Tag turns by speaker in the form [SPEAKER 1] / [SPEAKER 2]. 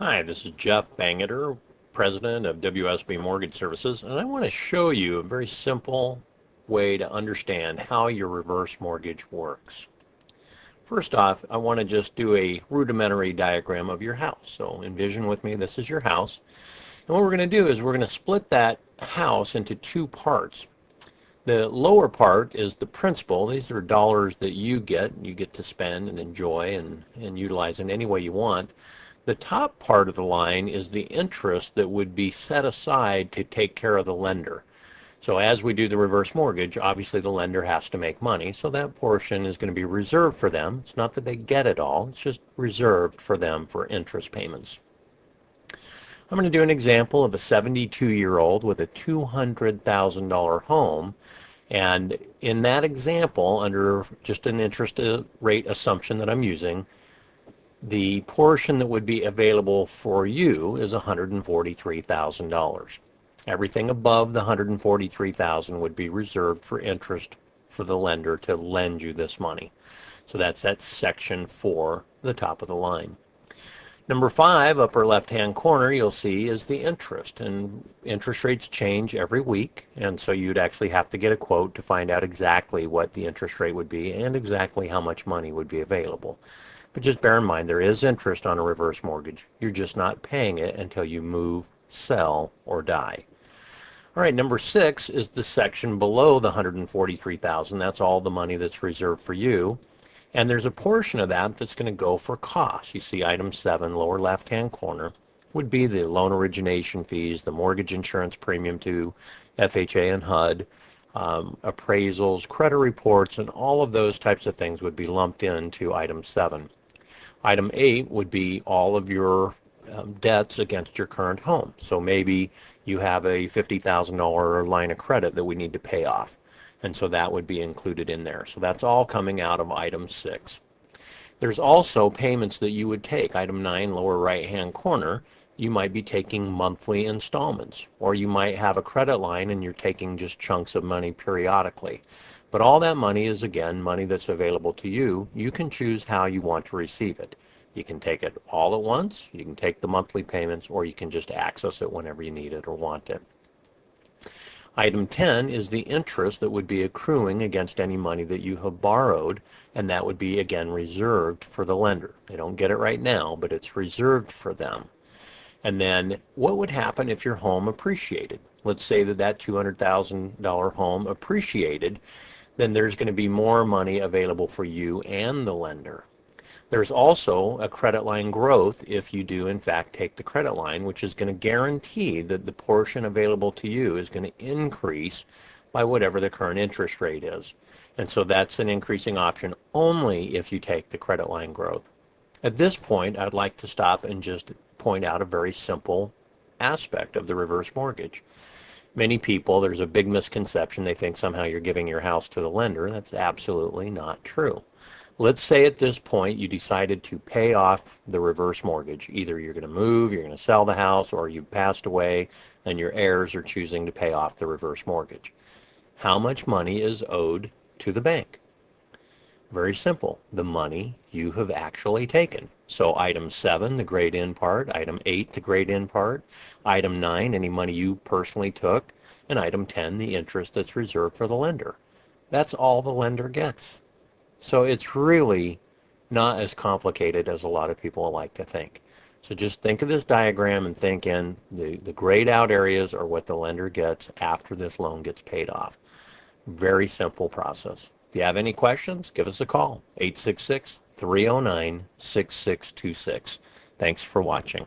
[SPEAKER 1] Hi, this is Jeff Bangeter, President of WSB Mortgage Services, and I want to show you a very simple way to understand how your reverse mortgage works. First off, I want to just do a rudimentary diagram of your house. So envision with me, this is your house. And what we're going to do is we're going to split that house into two parts. The lower part is the principal. These are dollars that you get to spend and enjoy and utilize in any way you want. The top part of the line is the interest that would be set aside to take care of the lender. So as we do the reverse mortgage, obviously the lender has to make money, so that portion is going to be reserved for them. It's not that they get it all, it's just reserved for them for interest payments. I'm going to do an example of a 72-year-old with a $200,000 home. And in that example, under just an interest rate assumption that I'm using, the portion that would be available for you is $143,000. Everything above the $143,000 would be reserved for interest for the lender to lend you this money. So that's at section 4, the top of the line. Number 5, upper left-hand corner, you'll see is the interest, and interest rates change every week, and so you'd actually have to get a quote to find out exactly what the interest rate would be and exactly how much money would be available. But just bear in mind, there is interest on a reverse mortgage. You're just not paying it until you move, sell, or die. All right, number 6 is the section below the $143,000. That's all the money that's reserved for you. And there's a portion of that that's going to go for costs. You see item 7, lower left-hand corner, would be the loan origination fees, the mortgage insurance premium to FHA and HUD, appraisals, credit reports, and all of those types of things would be lumped into item 7. Item 8 would be all of your debts against your current home. So maybe you have a $50,000 line of credit that we need to pay off. And so that would be included in there. So that's all coming out of item 6. There's also payments that you would take. Item 9, lower right-hand corner, you might be taking monthly installments, or you might have a credit line and you're taking just chunks of money periodically. But all that money is, again, money that's available to you. You can choose how you want to receive it. You can take it all at once, you can take the monthly payments, or you can just access it whenever you need it or want it. Item 10 is the interest that would be accruing against any money that you have borrowed, and that would be, again, reserved for the lender. They don't get it right now, but it's reserved for them. And then what would happen if your home appreciated? Let's say that $200,000 home appreciated, then there's going to be more money available for you and the lender. There's also a credit line growth if you do in fact take the credit line, which is going to guarantee that the portion available to you is going to increase by whatever the current interest rate is. And so that's an increasing option only if you take the credit line growth. At this point, I'd like to stop and just point out a very simple aspect of the reverse mortgage. Many people, there's a big misconception, they think somehow you're giving your house to the lender. That's absolutely not true. Let's say at this point you decided to pay off the reverse mortgage. Either you're going to move, you're going to sell the house, or you passed away and your heirs are choosing to pay off the reverse mortgage. How much money is owed to the bank? Very simple. The money you have actually taken. So item 7, the grayed in part, item 8, the grayed in part, item 9, any money you personally took, and item 10, the interest that's reserved for the lender. That's all the lender gets. So it's really not as complicated as a lot of people like to think. So just think of this diagram and think in the grayed out areas are what the lender gets after this loan gets paid off. Very simple process. If you have any questions, give us a call, 866-309-6626. Thanks for watching.